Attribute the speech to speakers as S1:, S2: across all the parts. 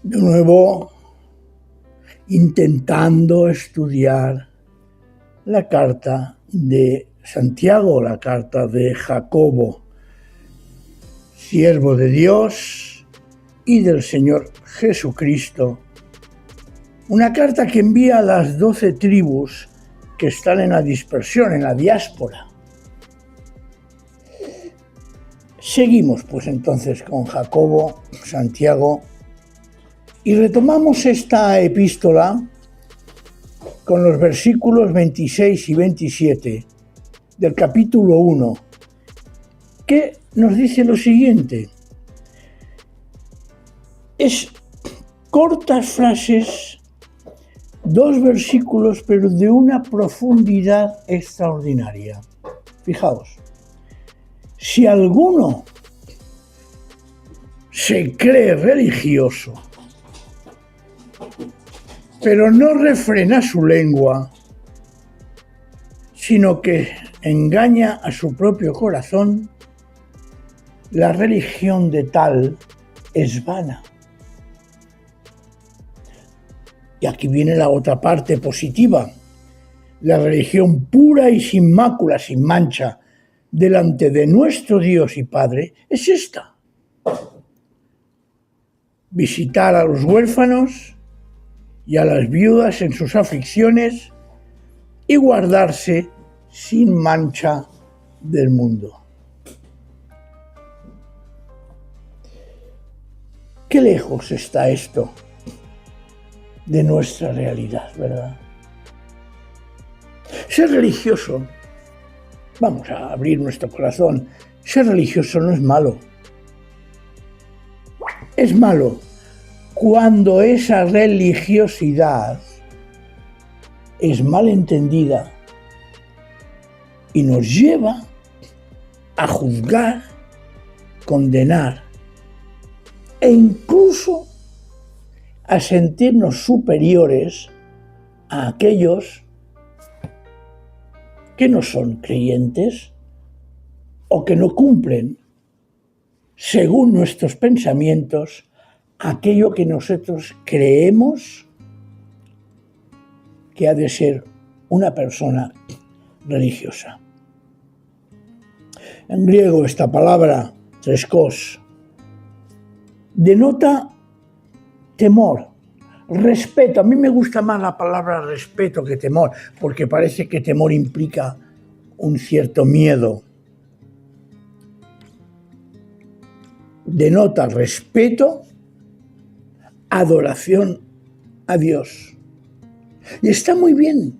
S1: De nuevo, intentando estudiar la carta de Santiago, la carta de Jacobo, siervo de Dios y del Señor Jesucristo, una carta que envía a las 12 tribus que están en la dispersión, en la diáspora. Seguimos pues entonces con Jacobo, Santiago, y retomamos esta epístola con los versículos 26 y 27 del capítulo 1, que nos dice lo siguiente. Es cortas frases, 2 versículos, pero de una profundidad extraordinaria. Fijaos, si alguno se cree religioso, pero no refrena su lengua, sino que engaña a su propio corazón, la religión de tal es vana. Y aquí viene la otra parte positiva. La religión pura y sin mácula, sin mancha, delante de nuestro Dios y Padre, es esta: visitar a los huérfanos y a las viudas en sus aflicciones y guardarse sin mancha del mundo. Qué lejos está esto de nuestra realidad, ¿verdad? Ser religioso, vamos a abrir nuestro corazón, ser religioso no es malo. Es malo cuando esa religiosidad es mal entendida y nos lleva a juzgar, condenar e incluso a sentirnos superiores a aquellos que no son creyentes o que no cumplen, según nuestros pensamientos, aquello que nosotros creemos que ha de ser una persona religiosa. En griego esta palabra, treskos, denota temor, respeto. A mí me gusta más la palabra respeto que temor, porque parece que temor implica un cierto miedo. Denota respeto, adoración a Dios. Y está muy bien.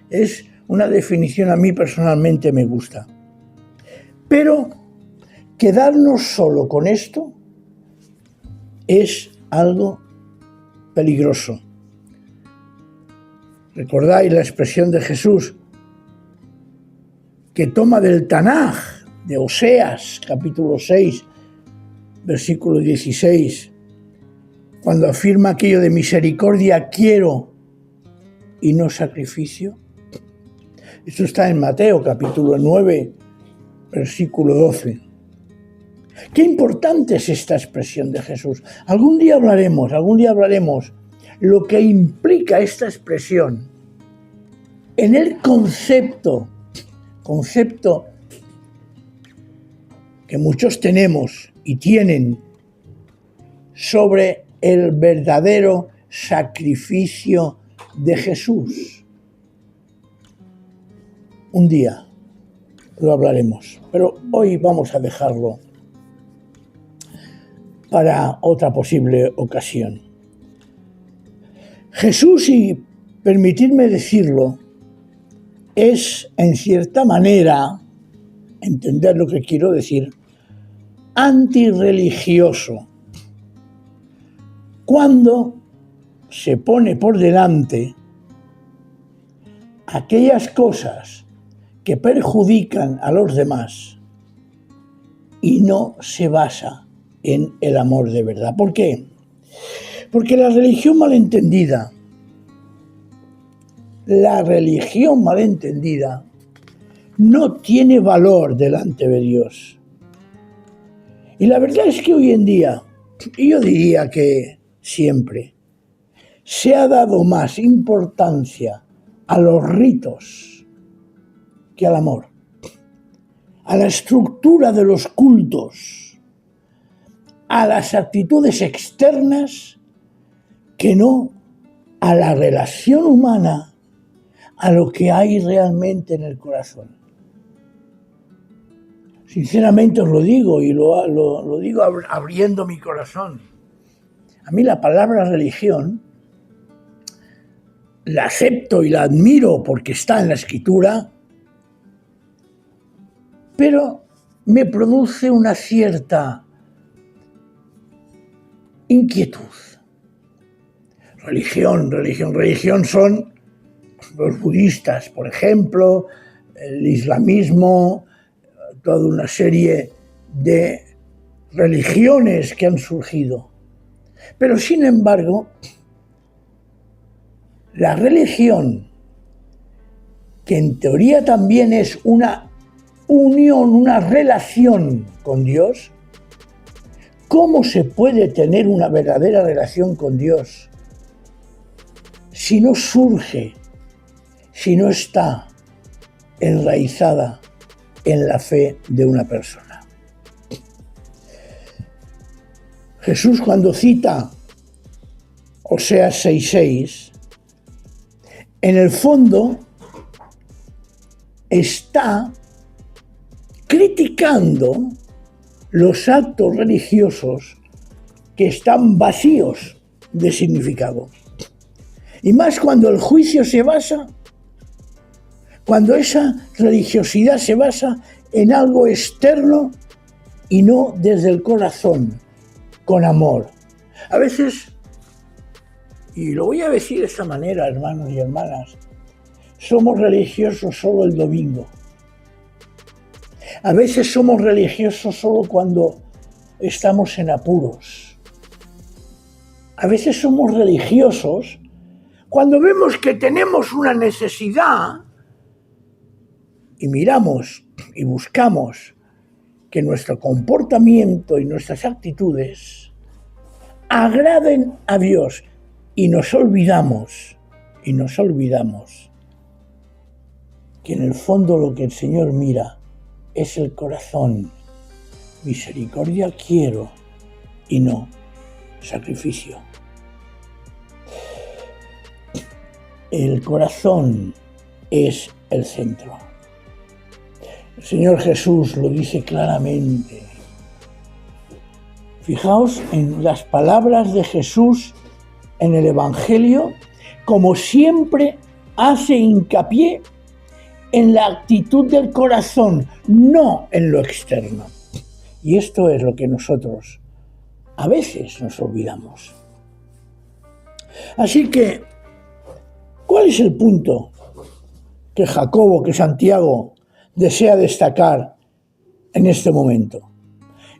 S1: Es una definición, a mí personalmente me gusta. Pero quedarnos solo con esto es algo peligroso. ¿Recordáis la expresión de Jesús que toma del Tanaj, de Oseas, capítulo 6, versículo 16, cuando afirma aquello de misericordia quiero y no sacrificio? Esto está en Mateo, capítulo 9, versículo 12. Qué importante es esta expresión de Jesús. Algún día hablaremos lo que implica esta expresión en el concepto que muchos tenemos y tienen sobre el verdadero sacrificio de Jesús. Un día lo hablaremos, pero hoy vamos a dejarlo para otra posible ocasión. Jesús, y permitidme decirlo, es en cierta manera, entender lo que quiero decir, antirreligioso, cuando se pone por delante aquellas cosas que perjudican a los demás y no se basa en el amor de verdad. ¿Por qué? Porque la religión malentendida no tiene valor delante de Dios. Y la verdad es que hoy en día, y yo diría que siempre. Se ha dado más importancia a los ritos que al amor, a la estructura de los cultos, a las actitudes externas, que no a la relación humana, a lo que hay realmente en el corazón. Sinceramente os lo digo, y lo digo abriendo mi corazón. A mí la palabra religión la acepto y la admiro porque está en la Escritura, pero me produce una cierta inquietud. Religión son los budistas, por ejemplo, el islamismo, toda una serie de religiones que han surgido. Pero sin embargo, la religión, que en teoría también es una unión, una relación con Dios, ¿cómo se puede tener una verdadera relación con Dios si no surge, si no está enraizada en la fe de una persona? Jesús, cuando cita Oseas 6:6, en el fondo está criticando los actos religiosos que están vacíos de significado. Y más cuando el juicio se basa, cuando esa religiosidad se basa en algo externo y no desde el corazón, con amor. A veces, y lo voy a decir de esta manera, hermanos y hermanas, somos religiosos solo el domingo. A veces somos religiosos solo cuando estamos en apuros. A veces somos religiosos cuando vemos que tenemos una necesidad y miramos y buscamos que nuestro comportamiento y nuestras actitudes agraden a Dios, y nos olvidamos que en el fondo lo que el Señor mira es el corazón. Misericordia quiero y no sacrificio. El corazón es el centro. El Señor Jesús lo dice claramente. Fijaos en las palabras de Jesús en el Evangelio, como siempre hace hincapié en la actitud del corazón, no en lo externo. Y esto es lo que nosotros a veces nos olvidamos. Así que, ¿cuál es el punto que Jacobo, que Santiago desea destacar en este momento?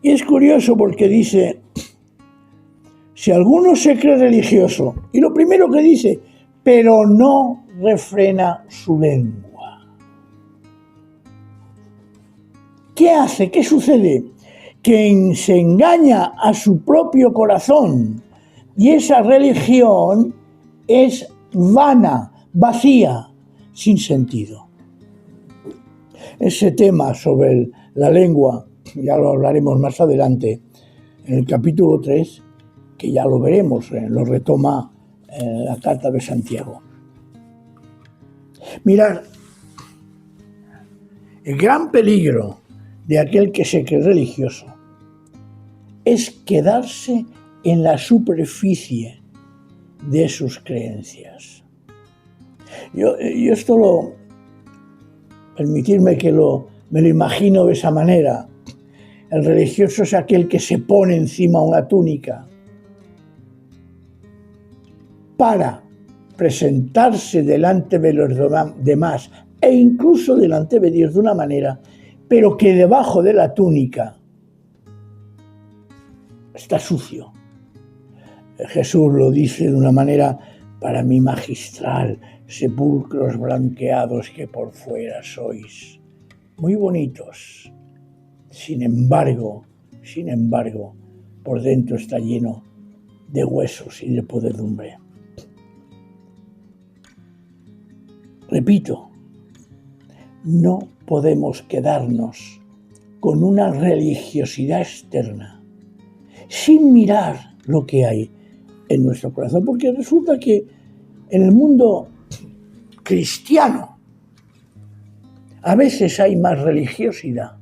S1: Y es curioso porque dice, si alguno se cree religioso, y lo primero que dice, pero no refrena su lengua. ¿Qué hace? ¿Qué sucede? Que se engaña a su propio corazón, y esa religión es vana, vacía, sin sentido. Ese tema sobre la lengua, ya lo hablaremos más adelante, en el capítulo 3, que ya lo veremos, lo retoma la carta de Santiago. Mirad, el gran peligro de aquel que se cree religioso es quedarse en la superficie de sus creencias. Yo esto permitidme que me lo imagino de esa manera. El religioso es aquel que se pone encima una túnica para presentarse delante de los demás e incluso delante de Dios de una manera, pero que debajo de la túnica está sucio. Jesús lo dice de una manera para mí magistral: sepulcros blanqueados que por fuera sois muy bonitos, sin embargo, por dentro está lleno de huesos y de podredumbre. Repito, no podemos quedarnos con una religiosidad externa sin mirar lo que hay en nuestro corazón, porque resulta que en el mundo cristiano a veces hay más religiosidad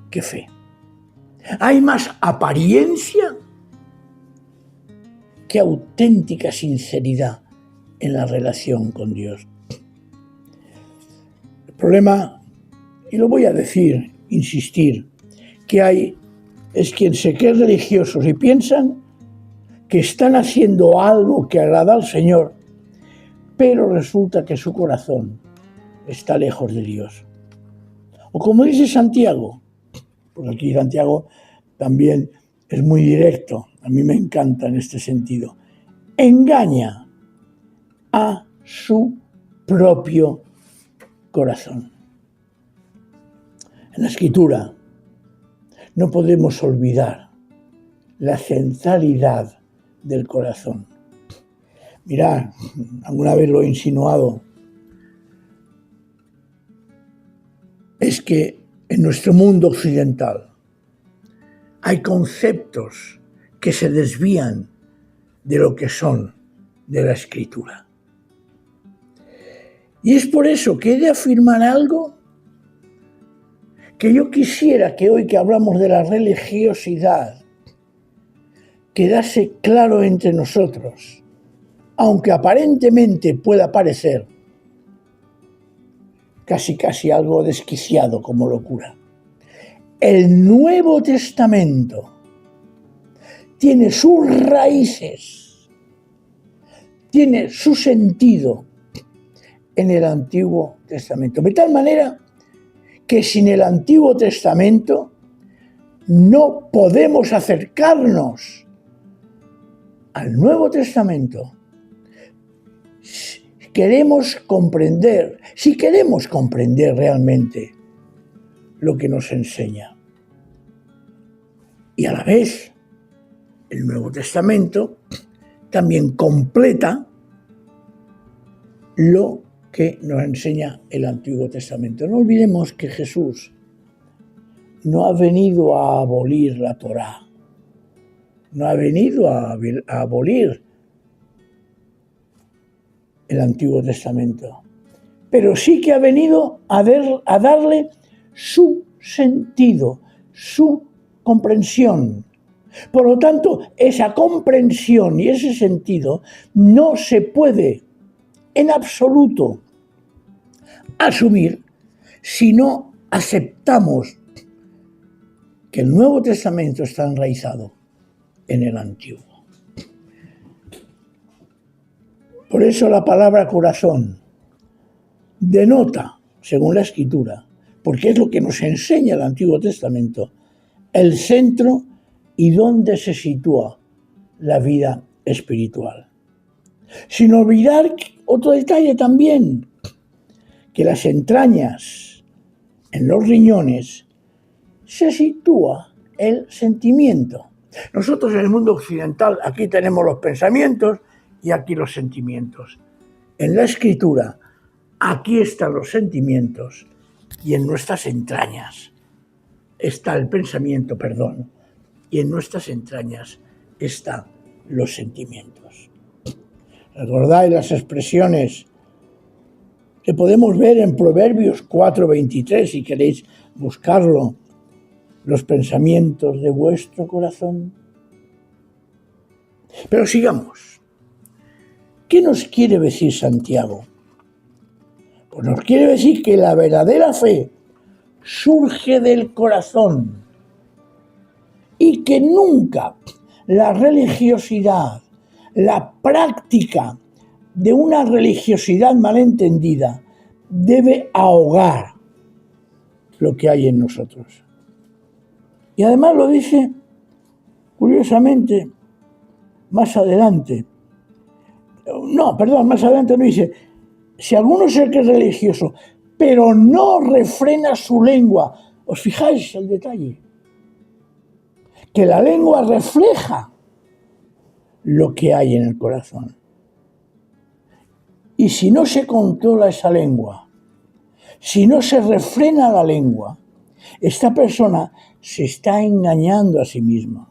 S1: que fe. Hay más apariencia que auténtica sinceridad en la relación con Dios. El problema, y lo voy a decir, insistir, que hay es quien se cree religiosos y piensan que están haciendo algo que agrada al Señor, pero resulta que su corazón está lejos de Dios. O como dice Santiago, porque aquí Santiago también es muy directo, a mí me encanta en este sentido, engaña a su propio corazón. En la Escritura no podemos olvidar la centralidad del corazón. Mirad, alguna vez lo he insinuado, es que en nuestro mundo occidental hay conceptos que se desvían de lo que son de la Escritura. Y es por eso que he de afirmar algo que yo quisiera que hoy que hablamos de la religiosidad quedase claro entre nosotros, aunque aparentemente pueda parecer casi algo desquiciado como locura. El Nuevo Testamento tiene sus raíces, tiene su sentido en el Antiguo Testamento. De tal manera que sin el Antiguo Testamento no podemos acercarnos al Nuevo Testamento. Si queremos comprender realmente lo que nos enseña. Y a la vez, el Nuevo Testamento también completa lo que nos enseña el Antiguo Testamento. No olvidemos que Jesús no ha venido a abolir la Torá, no ha venido a abolir el Antiguo Testamento, pero sí que ha venido a darle su sentido, su comprensión. Por lo tanto, esa comprensión y ese sentido no se puede en absoluto asumir si no aceptamos que el Nuevo Testamento está enraizado en el Antiguo. Por eso la palabra corazón denota, según la Escritura, porque es lo que nos enseña el Antiguo Testamento, el centro y dónde se sitúa la vida espiritual. Sin olvidar otro detalle también, que las entrañas, en los riñones, se sitúa el sentimiento. Nosotros en el mundo occidental aquí tenemos los pensamientos y aquí los sentimientos. En la Escritura, aquí están los sentimientos y en nuestras entrañas está el pensamiento, y en nuestras entrañas están los sentimientos. ¿Recordáis las expresiones que podemos ver en Proverbios 4:23, si queréis buscarlo? Los pensamientos de vuestro corazón. Pero sigamos. ¿Qué nos quiere decir Santiago? Pues nos quiere decir que la verdadera fe surge del corazón y que nunca la religiosidad, la práctica de una religiosidad malentendida debe ahogar lo que hay en nosotros. Y además lo dice, curiosamente, más adelante. Más adelante no dice, si alguno es el que es religioso, pero no refrena su lengua. ¿Os fijáis el detalle? Que la lengua refleja lo que hay en el corazón. Y si no se controla esa lengua, si no se refrena la lengua, esta persona se está engañando a sí misma.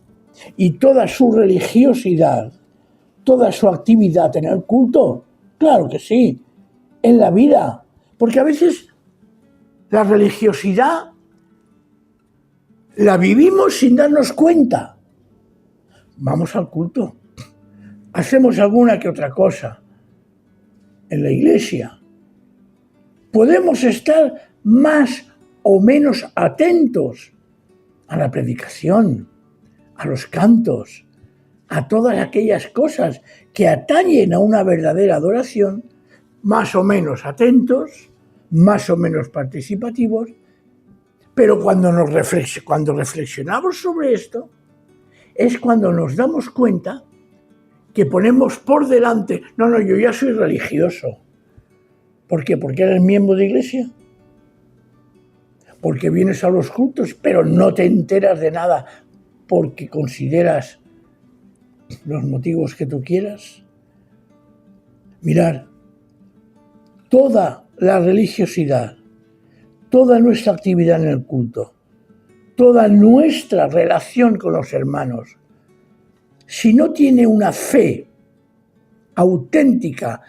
S1: Y toda su religiosidad, toda su actividad en el culto, claro que sí, en la vida. Porque a veces la religiosidad la vivimos sin darnos cuenta. Vamos al culto, hacemos alguna que otra cosa en la iglesia. Podemos estar más o menos atentos a la predicación, a los cantos, a todas aquellas cosas que atañen a una verdadera adoración, más o menos atentos, más o menos participativos, pero cuando reflexionamos sobre esto, es cuando nos damos cuenta que ponemos por delante, no, yo ya soy religioso. ¿Por qué? Porque eres miembro de iglesia. Porque vienes a los cultos, pero no te enteras de nada porque consideras los motivos que tú quieras. Mirad, toda la religiosidad, toda nuestra actividad en el culto, toda nuestra relación con los hermanos, si no tiene una fe auténtica,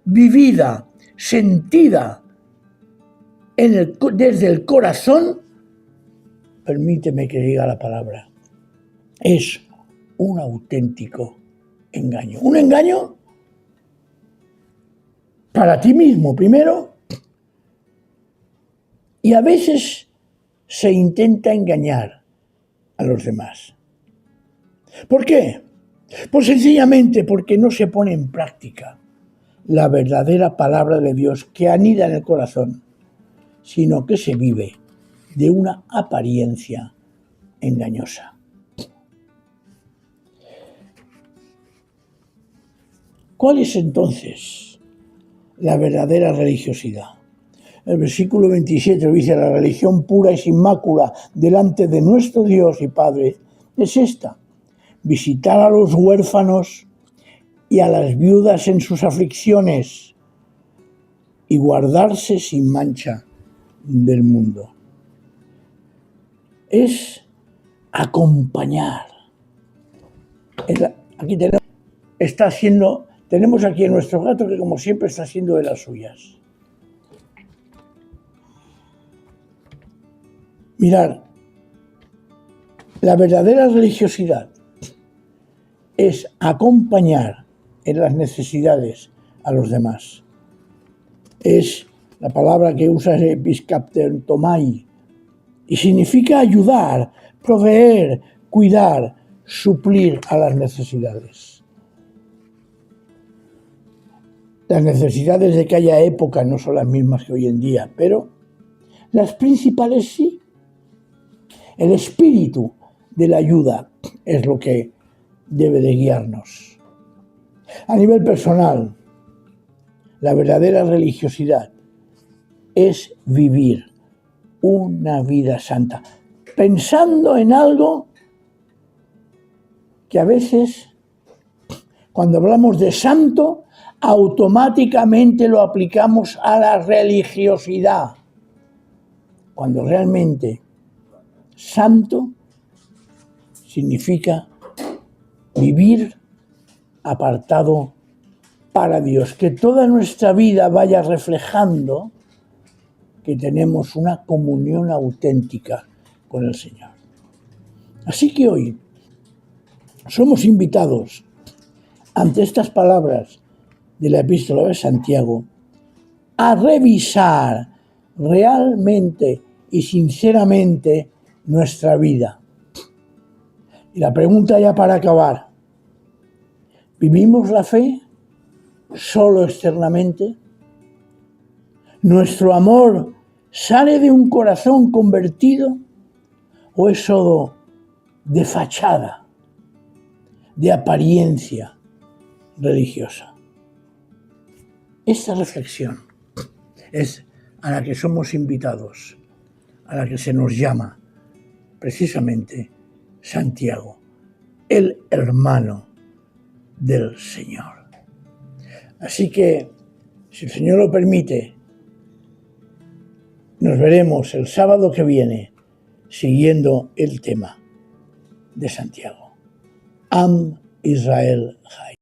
S1: vivida, sentida desde el corazón, permíteme que diga la palabra, es un auténtico engaño. Un engaño para ti mismo primero, y a veces se intenta engañar a los demás. ¿Por qué? Pues sencillamente porque no se pone en práctica la verdadera palabra de Dios que anida en el corazón, sino que se vive de una apariencia engañosa. ¿Cuál es entonces la verdadera religiosidad? El versículo 27 dice: la religión pura y sin mácula delante de nuestro Dios y Padre es esta: visitar a los huérfanos y a las viudas en sus aflicciones y guardarse sin mancha del mundo. Es acompañar. Aquí tenemos aquí a nuestro gato que, como siempre, está haciendo de las suyas. Mirad, la verdadera religiosidad es acompañar en las necesidades a los demás. Es la palabra que usa episkaptertomai y significa ayudar, proveer, cuidar, suplir a las necesidades. Las necesidades de aquella época no son las mismas que hoy en día, pero las principales sí. El espíritu de la ayuda es lo que debe de guiarnos. A nivel personal, la verdadera religiosidad es vivir una vida santa, pensando en algo que a veces, cuando hablamos de santo, automáticamente lo aplicamos a la religiosidad, cuando realmente santo significa vivir apartado para Dios, que toda nuestra vida vaya reflejando que tenemos una comunión auténtica con el Señor. Así que hoy somos invitados, ante estas palabras de la Epístola de Santiago, a revisar realmente y sinceramente nuestra vida. Y la pregunta, ya para acabar: ¿vivimos la fe solo externamente? ¿Nuestro amor sale de un corazón convertido o es solo de fachada, de apariencia religiosa? Esta reflexión es a la que somos invitados, a la que se nos llama precisamente Santiago, el hermano del Señor. Así que, si el Señor lo permite, nos veremos el sábado que viene siguiendo el tema de Santiago. Am Israel Chai.